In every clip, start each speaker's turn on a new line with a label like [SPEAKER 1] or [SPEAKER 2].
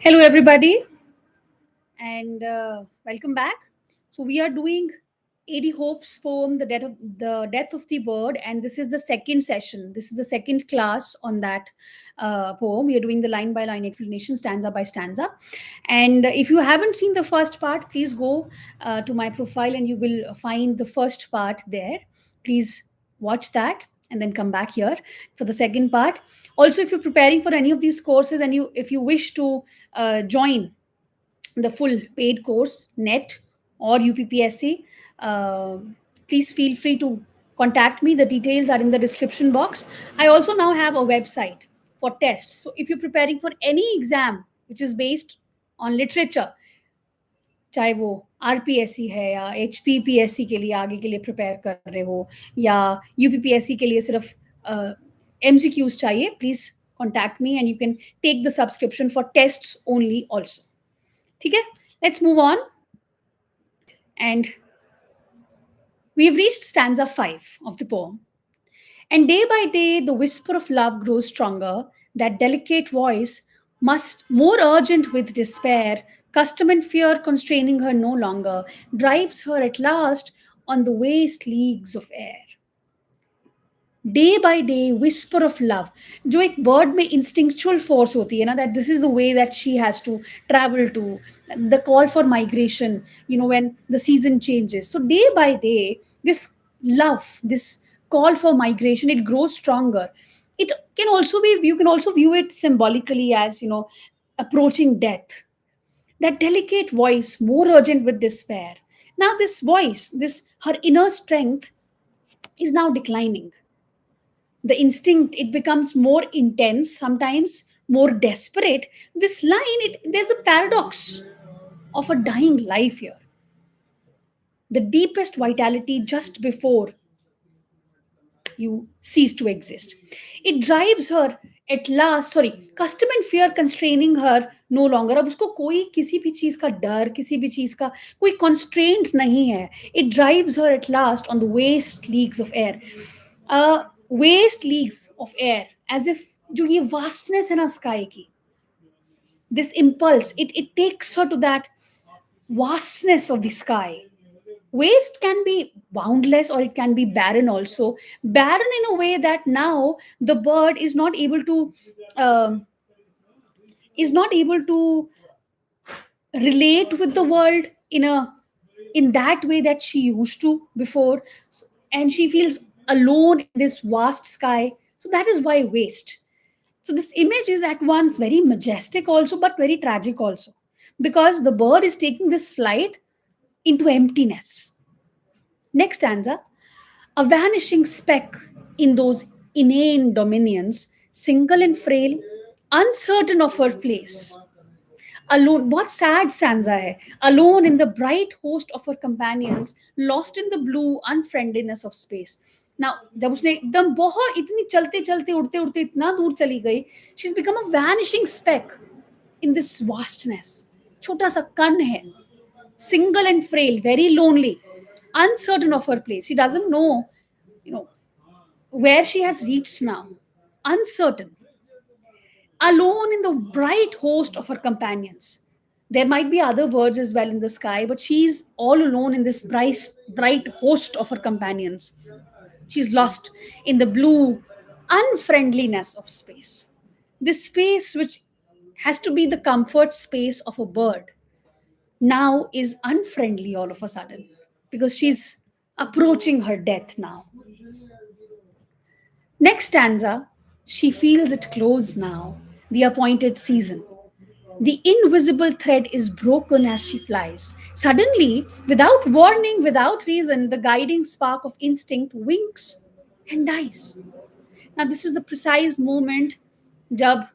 [SPEAKER 1] Hello, everybody, and welcome back. So we are doing A.D. Hope's poem, "The Death of the Bird," and this is the second session. This is the second class on that poem. We are doing the line by line explanation, stanza by stanza. And if you haven't seen the first part, please go to my profile, and you will find the first part there. Please watch that. And then come back here for the second part. Also, if you're preparing for any of these courses and if you wish to join the full paid course net or UPPSC, uh, please feel free to contact me. The details are in the description box. I also now have a website for tests, so if you're preparing for any exam which is based on literature, चाहे वो RPSC है या HPPSC के लिए आगे के लिए prepare कर रहे हो या यूपीपीएससी के लिए सिर्फ एमसीक्यूज चाहिए, please contact me and you can take the subscription for tests only also. ठीक है, let's move on. And we've reached stanza 5 of the poem. And day by day, the whisper of love grows stronger, that delicate voice, must more urgent with despair, custom and fear constraining her no longer, drives her at last on the waste leagues of air. Day by day whisper of love, जो एक bird में instinctual force होती है ना, that this is the way that she has to travel to, the call for migration, you know, when the season changes. So day by day this love, this call for migration, it grows stronger. It can also be, you can also view it symbolically as, you know, approaching death. That delicate voice, more urgent with despair. Now this voice, this her inner strength is now declining. The instinct, it becomes more intense, sometimes more desperate. This line, there's a paradox of a dying life here. The deepest vitality just before you cease to exist. It drives her at last, sorry, custom and fear constraining her no longer. अब उसको कोई किसी भी चीज का डर, किसी भी चीज का कोई constraint नहीं है. It drives her at last on the waste leagues of air. Waste leagues of air, as if जो ये vastness है ना sky की, this impulse, it takes her to that vastness of the sky. Waste can be boundless or it can be barren also. Barren in a way that now the bird is not able to um relate with the world in that way that she used to before. And she feels alone in this vast sky. So that is why waste. So this image is at once very majestic also, but very tragic also, because the bird is taking this flight into emptiness. Next stanza: a vanishing speck in those inane dominions, single and frail, uncertain of her place. Alone, बहुत sad stanza है. Alone in the bright host of her companions, lost in the blue unfriendliness of space. Now, जब उसने एकदम बहुत इतनी चलते चलते उड़ते उड़ते इतना दूर चली गई, she's become a vanishing speck in this vastness. छोटा सा कण है, single and frail, very lonely, uncertain of her place. She doesn't know, you know, where she has reached now. Uncertain, alone in the bright host of her companions. There might be other birds as well in the sky, but she's all alone in this bright host of her companions. She's lost in the blue unfriendliness of space. This space, which has to be the comfort space of a bird, now is unfriendly all of a sudden, because she's approaching her death now. Next stanza: she feels it close now, the appointed season. The invisible thread is broken as she flies. Suddenly, without warning, without reason, the guiding spark of instinct winks and dies. Now, this is the precise moment जब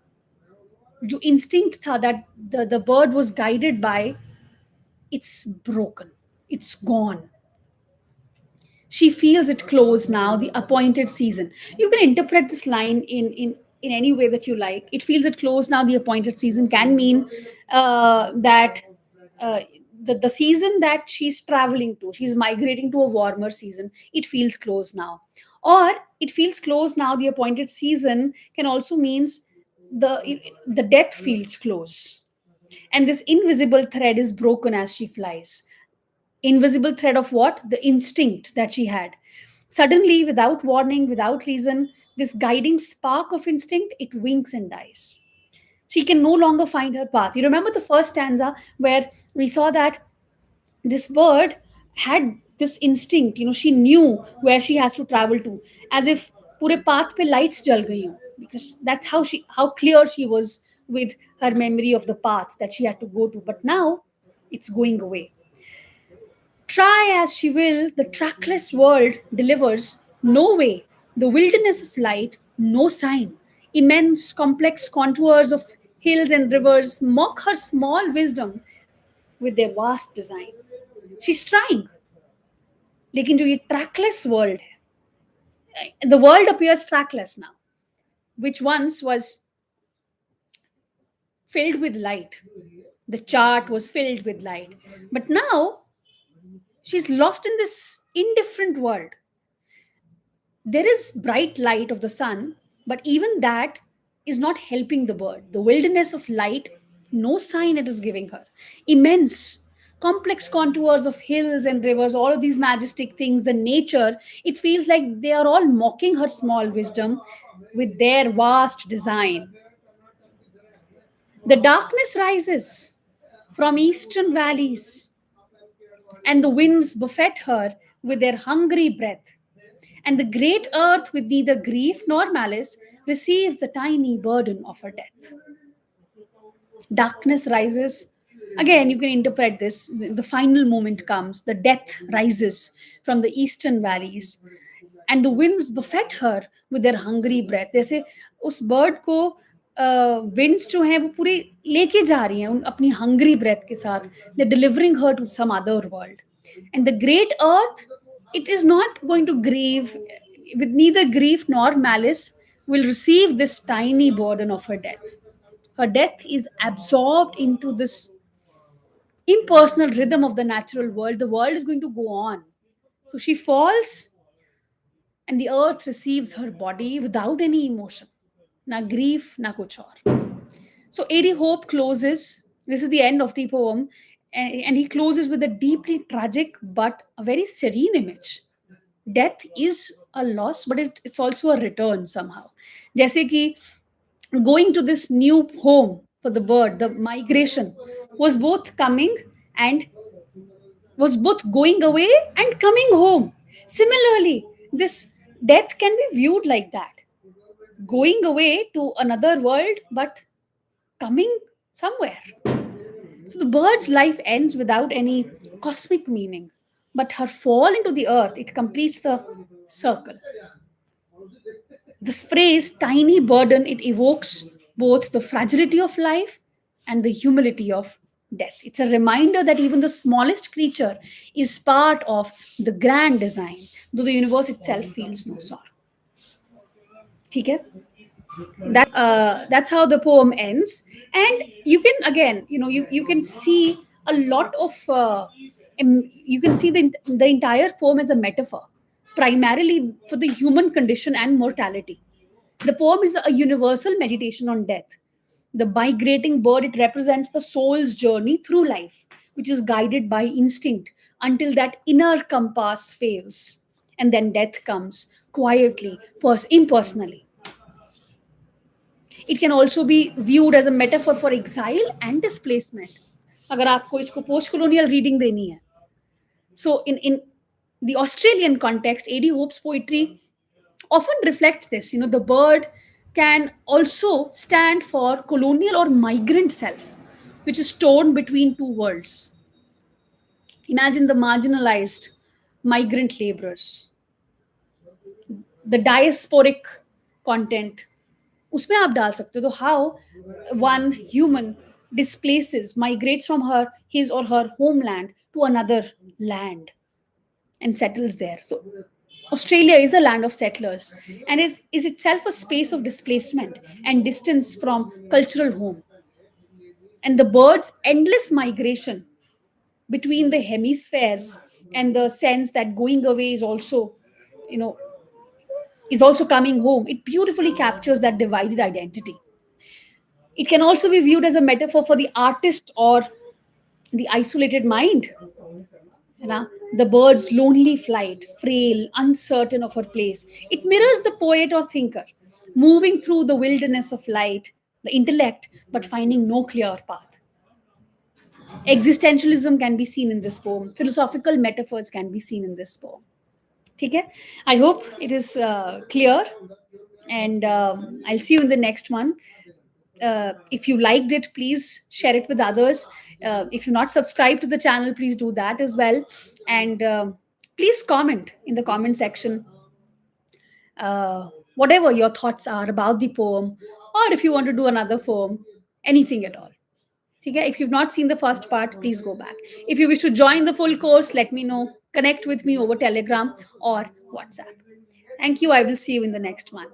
[SPEAKER 1] जो instinct था that the bird was guided by, it's broken, it's gone. She feels it close now, the appointed season. You can interpret this line in any way that you like. It feels it close now, the appointed season can mean that uh, the season that she's traveling to, she's migrating to a warmer season, it feels close now. Or it feels close now, the appointed season can also means the death feels close. And this invisible thread is broken as she flies. Invisible thread of what? The instinct that she had. Suddenly, without warning, without reason, this guiding spark of instinct, it winks and dies. She can no longer find her path. You remember the first stanza where we saw that this bird had this instinct, she knew where she has to travel to, as if पूरे path पे lights जल गई हो, because that's how clear she was with her memory of the path that she had to go to. But now it's going away. Try as she will, the trackless world delivers no way. The wilderness of light, no sign. Immense, complex contours of hills and rivers mock her small wisdom with their vast design. She's trying, लेकिन जो ये trackless world है, the world appears trackless now, which once was filled with light. The chart was filled with light. But now she's lost in this indifferent world. There is bright light of the sun, but even that is not helping the bird. The wilderness of light, no sign it is giving her. Immense, complex contours of hills and rivers, all of these majestic things, the nature, it feels like they are all mocking her small wisdom with their vast design. The darkness rises from eastern valleys, and the winds buffet her with their hungry breath. And the great earth, with neither grief nor malice, receives the tiny burden of her death. Darkness rises. Again, you can interpret this. The final moment comes. The death rises from the eastern valleys, and the winds buffet her with their hungry breath. जैसे उस bird को winds जो हैं वो पूरे लेके जा रही हैं अपनी hungry breath के साथ. They're delivering her to some other world. And the great earth, it is not going to grieve with neither grief nor malice, will receive this tiny burden of her death. Her death is absorbed into this impersonal rhythm of the natural world. The world is going to go on. So she falls, and the earth receives her body without any emotion. Na grief, na kuch aur. So A.D. Hope closes. This is the end of the poem, and he closes with a deeply tragic but a very serene image. Death is a loss, but it's also a return somehow. जैसे कि going to this new home for the bird, the migration was both coming and was both going away and coming home. Similarly, this death can be viewed like that, going away to another world but coming somewhere. So the bird's life ends without any cosmic meaning, but her fall into the earth, it completes the circle. This phrase, tiny burden, it evokes both the fragility of life and the humility of death. It's a reminder that even the smallest creature is part of the grand design, though the universe itself feels no sorrow. ठीक है? That's how the poem ends. And you can, again, you can see a lot of you can see the entire poem as a metaphor, primarily for the human condition and mortality. The poem is a universal meditation on death. The migrating bird, it represents the soul's journey through life, which is guided by instinct until that inner compass fails, and then death comes quietly, impersonally. It can also be viewed as a metaphor for exile and displacement. अगर आपको इसको post colonial reading देनी है. So in the Australian context, A.D. Hope's poetry often reflects this. The bird can also stand for colonial or migrant self, which is torn between two worlds. Imagine the marginalized migrant laborers, the diasporic content. उसमें आप डाल सकते हो. तो how one human displaces, migrates from his or her homeland to another land and settles there. So Australia is a land of settlers and is itself a space of displacement and distance from cultural home. And the bird's endless migration between the hemispheres and the sense that going away you know, is also coming home, it beautifully captures that divided identity. It can also be viewed as a metaphor for the artist or the isolated mind. You know, the bird's lonely flight, frail, uncertain of her place. It mirrors the poet or thinker, moving through the wilderness of light, the intellect, but finding no clear path. Existentialism can be seen in this poem. Philosophical metaphors can be seen in this poem. Okay? I hope it is clear, and I'll see you in the next one. If you liked it, please share it with others. If you're not subscribed to the channel, please do that as well. And please comment in the comment section whatever your thoughts are about the poem, or if you want to do another poem, anything at all. Okay? If you've not seen the first part, please go back. If you wish to join the full course, let me know. Connect with me over Telegram or WhatsApp. Thank you. I will see you in the next one.